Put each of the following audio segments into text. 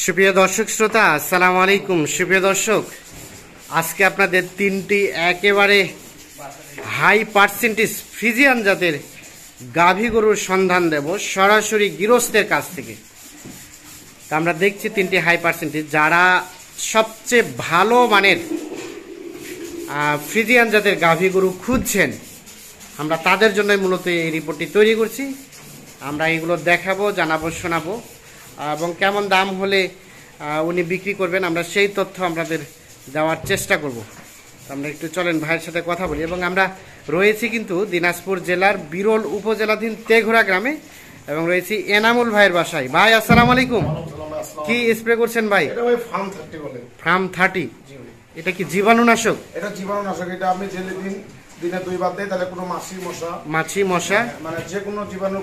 সুপ্রিয় দর্শক শ্রোতা, আসসালামু আলাইকুম। সুপ্রিয় দর্শক, আজকে আপনাদের তিনটি একেবারে হাই পার্সেন্টেজ ফ্রিজিয়ান জাতের গাভী গরুর সন্ধান দেব সরাসরি গৃহস্থের কাছ থেকে। তা আমরা দেখছি তিনটি হাই পার্সেন্টেজ, যারা সবচেয়ে ভালো মানের ফ্রিজিয়ান জাতের গাভী গরু খুঁজছেন, আমরা তাদের জন্যই মূলত এই রিপোর্টটি তৈরি করছি। আমরা এগুলো দেখাবো, জানাবো, শোনাবো এবং কেমন দাম হলে উনি বিক্রি করবেন আমরা সেই তথ্য আপনাদের দেওয়ার চেষ্টা করব। আমরা একটু চলেন ভাইয়ের সাথে কথা বলি। এবং আমরা রয়েছি কিন্তু দিনাজপুর জেলার বিরল উপজেলাধীন তেঘোড়া গ্রামে এবং রয়েছি এনামুল ভাইয়ের বাসায়। ভাই আসসালামু আলাইকুম। কি স্প্রে করছেন ভাই? ফার্ম 30। এটা কি জীবাণুনাশক? এটা জীবাণুনাশক। এটা আপনি দিনে 2 বার দেয়, তাহলে কোনো মাছি মশা মানে যে কোনো জীবাণু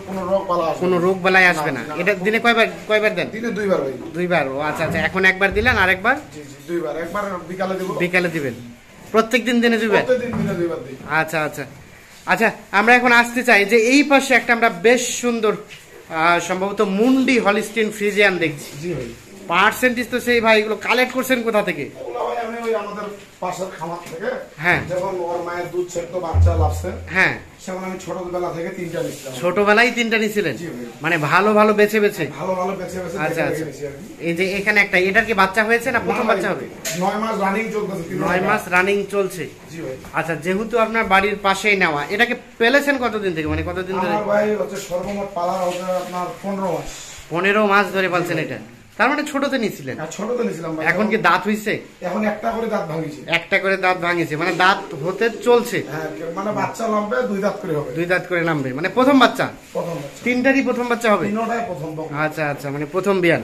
কোনো রোগ বালাই আসবে না। এটা দিনে কয়বার দেন? দিনে 2 বার হয়। 2 বার। ও আচ্ছা আচ্ছা, এখন একবার দিলেন, আরেকবার? জি 2 বার। একবার বিকালে দিবেন। প্রত্যেকদিন দিনে 2 বার? প্রত্যেকদিন দিনে 2 বার দিই। আচ্ছা আচ্ছা আচ্ছা, আমরা এখন আসতে চাই যে এই পাশে একটা আমরা বেশ সুন্দর সম্ভবত মুন্ডি হলিস্টিন ফ্রিজিয়ান দেখছি। জি ভাই। পার্সেন্টেজ তো সেই ভাই, এগুলো কালেক্ট করছেন কোথা থেকে? আমাদের পাশের খামার থেকে। হ্যাঁ। যখন ওর মায়ের দুধ ছেড়তো, বাচ্চা লাভছে, হ্যাঁ, সেখানে আমি ছোটবেলা থেকে 3টা নিছিলাম। ছোটবেলায় 3টা নিছিলেন? মানে ভালো ভালো বেছে বেছে? ভালো ভালো বেছে বেছে। আচ্ছা আচ্ছা। এই যে এখানে একটা, এটার কি বাচ্চা হয়েছে না প্রথম বাচ্চা হবে? 9 মাস রানিং চলতেছে। 9 মাস রানিং চলছে। জি ভাই। আচ্ছা, যেহেতু আপনার বাড়ির পাশেই নেওয়া, এটাকে পেলেছেন কতদিন থেকে, মানে কতদিন ধরে? আমার ভাই হচ্ছে সর্বমোট পালা হচ্ছে আপনার 15 মাস। 15 মাস ধরে পালছেন এটা? তার মানে ছোটতে নিছিলেন? ছোটতে নিছিলাম ভাই। এখন কি দাঁত হইছে? এখন একটা করে দাঁত ভাঙিছে। একটা করে দাঁত ভাঙিছে, মানে দাঁত হতে চলছে। হ্যাঁ, মানে বাচ্চা নামবে 2 দাঁত করে হবে। 2 দাঁত করে নামবে, মানে প্রথম বাচ্চা? প্রথম বাচ্চা। 3টারই প্রথম বাচ্চা হবে? 3টাই প্রথম। আচ্ছা আচ্ছা, মানে প্রথম বিয়ান।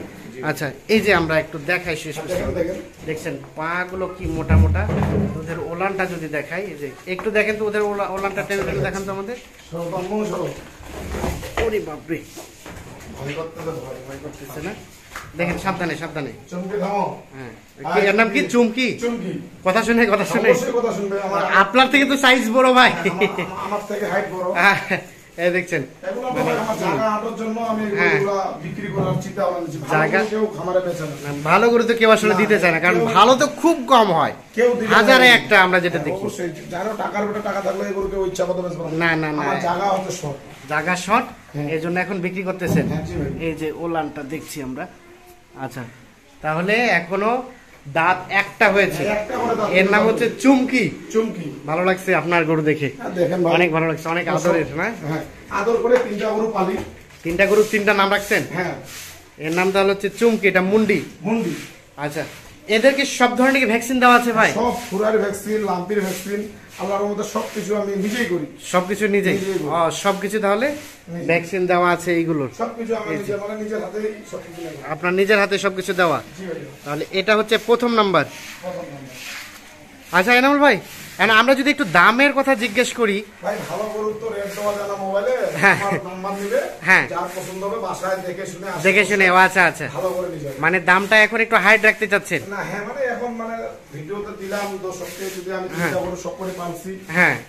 আচ্ছা, এই যে আমরা একটু দেখাই শেষ পর্যন্ত। দেখছেন পা গুলো কি মোটা মোটা। ওদের ওলানটা যদি দেখাই, এই যে একটু দেখেন তো ওদের ওলানটা টেনে টেনে দেখান তো আমাদের। ওরে বাপরে, ভয় করতেছে না? দেখেন, সাবধানে সাবধানে। হ্যাঁ, এর নাম কি? চুমকি। কথা শুনে আপনার থেকে তো সাইজ বড় ভাই, আমার থেকে হাইট বড়। এই দেখছেন, ভালো গরু তো কেউ আসলে দিতে চায় না, কারণ ভালো তো খুব কম হয়, হাজারে একটা আমরা যেটা দেখি। না না না, জায়গা শর্ট, এই জন্য এখন বিক্রি করতেছেন। এই যে ওলানটা দেখছি আমরা। আচ্ছা, তাহলে এখনো দাঁত একটা হয়েছে। এর নাম হচ্ছে চুমকি। ভালো লাগছে আপনার গরু দেখে? অনেক ভালো লাগছে, অনেক আদরের। না আদর করে 3টা গরু পালি। 3টা গরু 3টা নাম রাখছেন? হ্যাঁ। এর নাম তাহলে হচ্ছে চুমকি, এটা মুন্ডি। আচ্ছা, এদেরকে সব ধরনের ভ্যাকসিন দেওয়া আছে ভাই? সব ফুরার ভ্যাকসিন, লাম্পির ভ্যাকসিন, আল্লাহর মধ্যে সবকিছু আমি নিজেই করি। সবকিছু নিজেই? সবকিছু তাহলে ভ্যাকসিন দেওয়া আছে এইগুলোর? সবকিছু আমি নিজের হাতে, সবকিছু আপনার নিজের হাতে সবকিছু দেওয়া? তাহলে এটা হচ্ছে প্রথম নাম্বার। আচ্ছা এনামুল ভাই, আমরা যদি একটু দামের কথা জিজ্ঞেস করি। ভাই ভালো গরু তো রেট দেওয়া যায় না মোবাইলে। নাম্বার নিবে, যার পছন্দ হবে বাসায় দেখে শুনে। আচ্ছা আচ্ছা, ভালো করে নিবে। মানে দামটা এখন একটু হাইট রাখতে চাচ্ছেন? না, হ্যাঁ, মানে এখন মানে ভিডিওতে দিলাম দর্শককে, যদি আমি চিন্তা করে সব করে পালছি,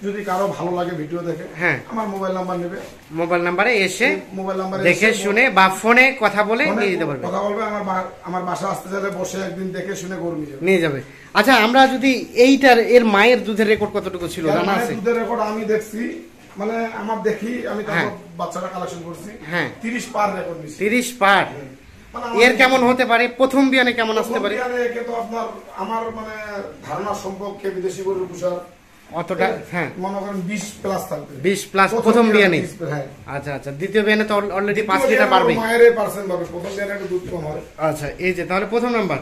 যদি কারো ভালো লাগে ভিডিও দেখে, আমার মোবাইল নাম্বার নেবে, মোবাইল নাম্বারে এসে দেখে শুনে বা ফোনে কথা বলে নিয়ে যেতে পারবে। কথা বলবে, আমার বাসা আসতে চাইলে বসে একদিন দেখে শুনে গরু নিয়ে যাবে। আচ্ছা, আমরা যদি এইটার এর মায়ের দুধের রেকর্ড কতটুকু ছিল জানা আছে? দুধের রেকর্ড আমি দেখছি, মানে আমার দেখি আমি বাচ্চাটা কালেকশন করছি। 30 পার রেকর্ড নিছি। 30 পার? এর কেমন হতে পারে? প্রথম বিয়ানে কেমন আসতে পারে? তো আপনার আমার মানে ধারণা সম্পর্কে বিদেশি গরুর পুষার অতটা, হ্যাঁ, মনে করেন 20 প্লাস থাকবে। 20 প্লাস প্রথম বিয়ানে? আচ্ছা আচ্ছা, দ্বিতীয় বিয়ানে তো অলরেডি 5 লিটার পারবে। মায়ের পার্সেন্ট পাবে, প্রথম বিয়ানে একটু দুধ কম হয়। আচ্ছা, এই যে তাহলে প্রথম নাম্বার,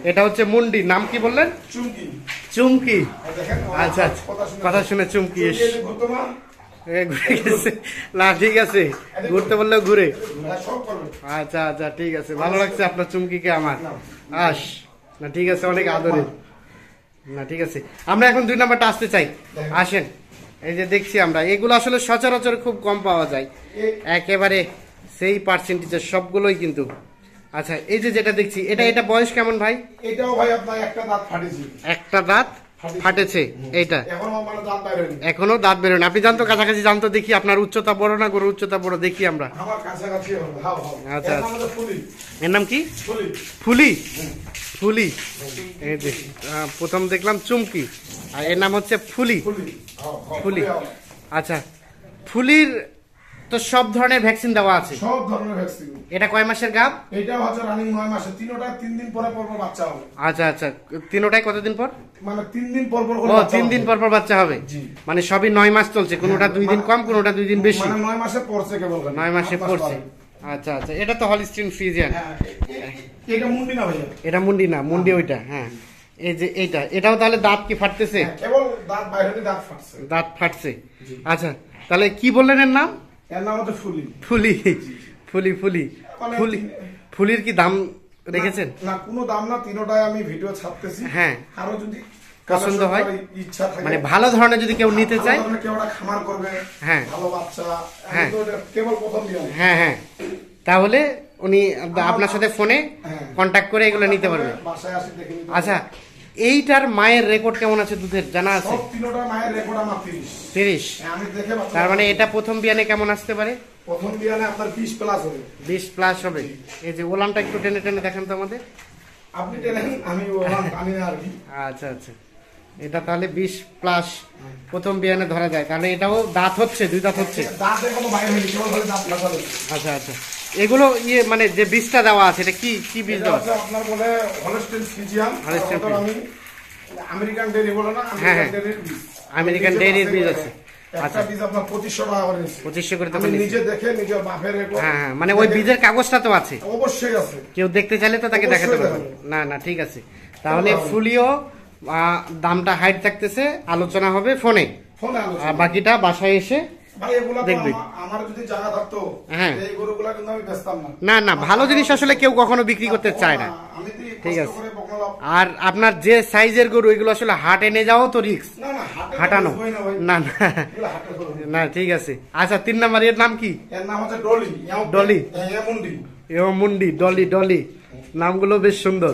এটা হচ্ছে মুন্ডি। নাম কি বললেন? চুমকি। আচ্ছা আচ্ছা, কথা শুনে চুমকি। না ঠিক আছে, ঘুরতে বললেও ঘুরে। আচ্ছা আচ্ছা, ঠিক আছে, ভালো লাগছে আপনার চুমকিকে আমার। না ঠিক আছে, অনেক আদরের। না ঠিক আছে, আমরা এখন 2 নাম্বারটা আসতে চাই। আসেন, এই যে দেখছি আমরা, এগুলো আসলে সচরাচর খুব কম পাওয়া যায়, একেবারে সেই পার্সেন্টেজের সবগুলোই কিন্তু। আচ্ছা, এই যে যেটা দেখছি, এটা বয়স কেমন ভাই? এটাও ভাই আপনার একটা দাঁত ফাটিছে। একটা দাঁত ফাটেছে এইটা, এখনো এখনো দাঁত বেরোয় না। আপনি জানতো কাছাকাছি জানতো, দেখি আপনার উচ্চতা বড় না গরুর উচ্চতা বড়, দেখি আমরা। আচ্ছা, এর নাম কি? ফুলি। ফুলি, এই যে প্রথম দেখলাম চুমকি, আর এর নাম হচ্ছে ফুলি। ফুলি, আচ্ছা। ফুলির তো সব ধরনের ভ্যাকসিন দেওয়া আছে, সব ধরনের ভ্যাকসিন। এটা কয় মাসের গাব? এটা হচ্ছে রানিং 9 মাসে, তিনটা 3 দিন পরে পর বাচ্চা হবে। আচ্ছা আচ্ছা, তিনটাই কতদিন পর? মানে 3 দিন পর পর। ও 3 দিন পর পর বাচ্চা হবে, মানে সবই 9 মাস চলছে, কোনোটা 2 দিন কম, কোনোটা 2 দিন বেশি। মানে 9 মাসে পড়ছে কেবল, 9 মাসে পড়ছে। আচ্ছা আচ্ছা, এটা তো হলিস্টিন ফ্রিজিয়ান। এটা মুন্ডি না ভাইয়া? এটা মুন্ডি না, মুন্ডি ওইটা। হ্যাঁ, এই যে এইটা, এটাও তাহলে দাঁত কি ফাটতেছে? কেবল দাঁত বাইরে, দাঁত ফাটছে। দাঁত ফাটছে, আচ্ছা। তাহলে কি বললেন এর নাম? এর নাম হচ্ছে ফুলি। ফুলি, ফুলি, ফুলি, ফুলি। ফুলির কি দাম রেখেছেন? না, কোনো দাম না, তিনটায় আমি ভিডিও ছাড়তেছি। হ্যাঁ, আরো যদি পছন্দ হয়, ইচ্ছা থাকে, মানে ভালো ধরনের যদি কেউ নিতে চায়, কেউ খামার করবে, হ্যাঁ, ভালো বাচ্চা, হ্যাঁ, কেবল প্রথম দিয়ে, হ্যাঁ হ্যাঁ, তাহলে উনি আপনার সাথে ফোনে কন্ট্যাক্ট করে এগুলো নিতে পারবে। বাসায় আসি দেখে নিতে। আচ্ছা, এইটার মায়ের রেকর্ড কেমন আছে দুধের জানা আছে? সব তিনটা মায়ের রেকর্ড আমার 30। আমি দেখে, তার মানে এটা প্রথম বিয়ানে কেমন আসতে পারে? প্রথম বিয়ানে আপনার 20 প্লাস হবে। 20 প্লাস হবে। এই যে ওলানটা একটু টেনে টেনে দেখান তো আমাদের। আপনি টেনেন, আমি ওলান টানি না আর কি। আচ্ছা আচ্ছা, এটা তাহলে 20 প্লাস প্রথম বিয়ানে ধরা যায়। তাহলে এটাও দাঁত হচ্ছে, 2 দাঁত হচ্ছে। দাঁত এখনো বাইরে হয়নি, কেবল খালি দাঁত লাগালো। আচ্ছা আচ্ছা, এগুলো ইয়ে মানে যে বীজটা দেওয়া আছে, এটা কি কি বীজ দেওয়া আছে? আপনার বলে হলস্টেইন ফ্রিজিয়ান। আমি আমেরিকান ডেইরি বলে না, হ্যাঁ, ডেইরির বীজ, আমেরিকান ডেইরির বীজ আছে। আচ্ছা, বীজ আপনার 2500 টাকা করে নিচ্ছে। 2500 করে তো আমি নিজে দেখে নিজের বাপের রেকর্ড। হ্যাঁ হ্যাঁ, মানে ওই বীজের কাগজটা তো আছে, অবশ্যই আছে, কেউ দেখতে চাইলে তো তাকে দেখাতে পারবে। না না, ঠিক আছে। তাহলে ফুলিও দামটা হাইট থাকতেছে, আলোচনা হবে ফোনে, আর বাকিটা বাসায় এসে দেখবে। আমার যদি জায়গা থাকতো, হ্যাঁ, এই গরুগুলা কিন্তু আমি বেচতাম না। না না, ভালো জিনিস আসলে কেউ কখনো বিক্রি করতে চায় না। ঠিক আছে, আর আপনার যে সাইজের গরু, এগুলো আসলে হাট এনে যাও তো রিস্ক, হাঁটানো না না না, ঠিক আছে। আচ্ছা, 3 নাম্বার এর নাম কি? এর নাম হচ্ছে ডলি। ডলি, মুন্ডি, ডলি, ডলি, নামগুলো বেশ সুন্দর।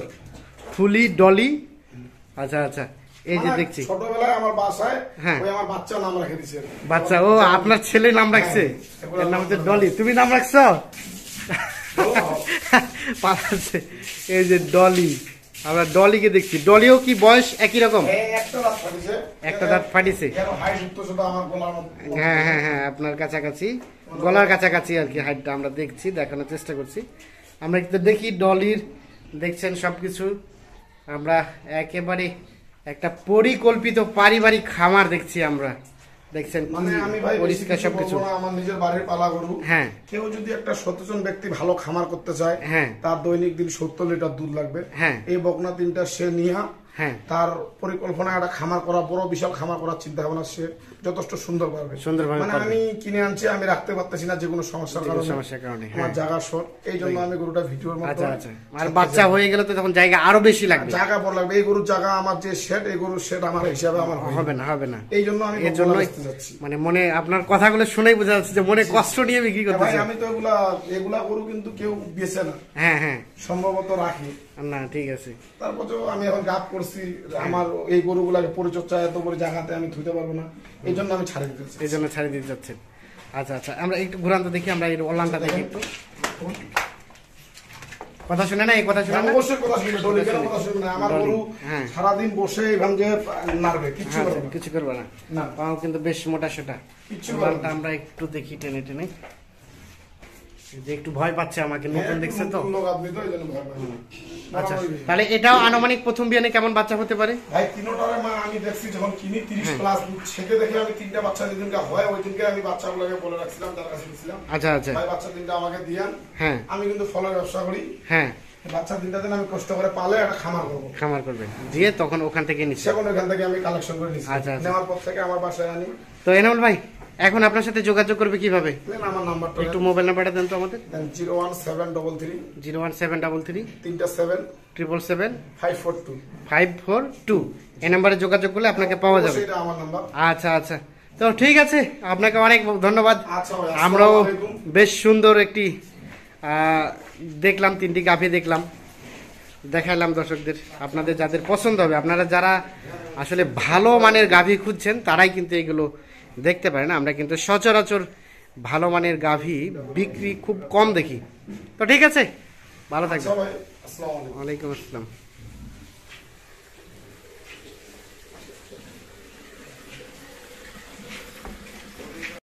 ফুলি, ডলি। আচ্ছা আচ্ছা, এই যে দেখছি ছোটবেলায় আমার বাসায়, হ্যাঁ, ওই আমার বাচ্চা নাম রেখে দিয়েছে। বাচ্চা? ও, আপনার ছেলে নাম রাখছে, এর নাম হচ্ছে ডলি। তুমি নাম রাখছো? পালাচ্ছে। এই যে ডলি, আমরা ডলিকে দেখছি। ডলিও কি বয়স একই রকম? একটা দাঁত ফাটিছে। হ্যাঁ হ্যাঁ হ্যাঁ, আপনার কাছাকাছি, গলার কাছাকাছি আর কি হাইটটা আমরা দেখছি, দেখানোর চেষ্টা করছি। আমরা একটু দেখি ডলির, দেখছেন সবকিছু। আমরা একেবারে একটা পরিকল্পিত পারিবারিক খামার দেখছি আমরা, দেখছেন মানে আমি ভাই পরিষ্কার সবকিছু। আমার নিজের বাড়ির পালা গরু। হ্যাঁ, কেউ যদি একটা সচেতন ব্যক্তি ভালো খামার করতে চায়, হ্যাঁ, তার দৈনিক দিন 70 লিটার দুধ লাগবে। হ্যাঁ, এই বকনা 3টা সে নিয়া, হ্যাঁ, তার পরিকল্পনা একটা খামার করা, বড় বিশাল খামার করার চিন্তা ভাবনা সে যথেষ্ট সুন্দর পারবে। মানে আমি কিনে আনছি, আমি রাখতে পারতেছি না যে কোনো সমস্যার কারণে, আমার জায়গা শর্ট, এই জন্য আমি গরুটা ভিডিওর মধ্যে। আর বাচ্চা হয়ে গেলে তো তখন জায়গা আরো বেশি লাগবে, জায়গা বড় লাগবে। এই গরুর জায়গা, আমার যে শেড, এই গরুর শেড আমার হিসাবে আমার হবে না, হবে না। এই জন্য আমি এর জন্য মানে মনে, আপনার কথাগুলো শুনেই বোঝা যাচ্ছে যে মনে কষ্ট নিয়ে বিক্রি করতে। ভাই আমি তো এগুলা গরু কিন্তু কেউ বেচে না। হ্যাঁ হ্যাঁ, সম্ভবত রাখি না, ঠিক আছে। তারপরেও আমি এখন গাপ করছি, আমার এই গরুগুলাকে পরিচর্যা এত বড় জায়গাতে আমি ধুতে পারবো না, এই জন্য আমি ছাড়ে দিতে চাই। এই জন্য ছাড়ে দিতে যাচ্ছেন। আচ্ছা আচ্ছা, আমরা একটু ঘুরান্ত দেখি, আমরা এই ওলানটা দেখি একটু। কথা শুনে না, এই কথা শুনে না? অবশ্যই কথা শুনবে, ডলি কেন কথা শুনবে না? আমার গরু সারাদিন বসে এখান যে নাড়বে, কিছু করবে না, কিছু করবে না। না, পাও কিন্তু বেশ মোটা সোটা। ওলানটা আমরা একটু দেখি টেনে টেনে, যে একটু ভয় পাচ্ছে আমাকে, নতুন দেখছে তো। আচ্ছা, তাহলে এটাও আনুমানিক প্রথম বিয়ানে কেমন বাচ্চা হতে পারে? ভাই তিনটারে মা আমি দেখছি যখন কিনি 30 প্লাস দুধ ছেকে দেখে আমি 3টা বাচ্চা যেদিনকে হয় ওই দিনকে আমি বাচ্চাগুলোকে বলে রাখছিলাম, তার কাছে ছিলাম। আচ্ছা আচ্ছা, ভাই বাচ্চা 3টা আমাকে দিয়ান। হ্যাঁ, আমি কিন্তু ফলের ব্যবসা করি। হ্যাঁ, বাচ্চা 3টা দিন আমি কষ্ট করে পালে একটা খামার করব। খামার করবে দিয়ে তখন ওখান থেকে নিচ্ছি, সেখান ওখান থেকে আমি কালেকশন করে নিচ্ছি। আচ্ছা, নেওয়ার পর থেকে আমার বাসায় আনি। তো এনামুল ভাই, এখন আপনার সাথে যোগাযোগ করবে কিভাবে? আমার নাম্বারটা একটু মোবাইল নাম্বারটা দেন তো আমাদের। 01733 01733 37 777 542 542। এই নাম্বারে যোগাযোগ করলে আপনাকে পাওয়া যাবে। এটা আমার নাম্বার। আচ্ছা আচ্ছা, তো ঠিক আছে, আপনাকে অনেক ধন্যবাদ। আচ্ছা ভাই, আমরাও বেশ সুন্দর একটি দেখলাম, 3টি গাভী দেখলাম। দেখাইলাম দর্শকদের, আপনাদের যাদের পছন্দ হবে, আপনারা যারা আসলে ভালো মানের গাভী খুঁজছেন তারাই কিন্তু এগুলো দেখতে পারেন। আমরা কিন্তু সচরাচর ভালো মানের গাভী বিক্রি খুব কম দেখি। তো ঠিক আছে, ভালো থাকবেন। আসসালামু আলাইকুম। ওয়ালাইকুম আসসালাম।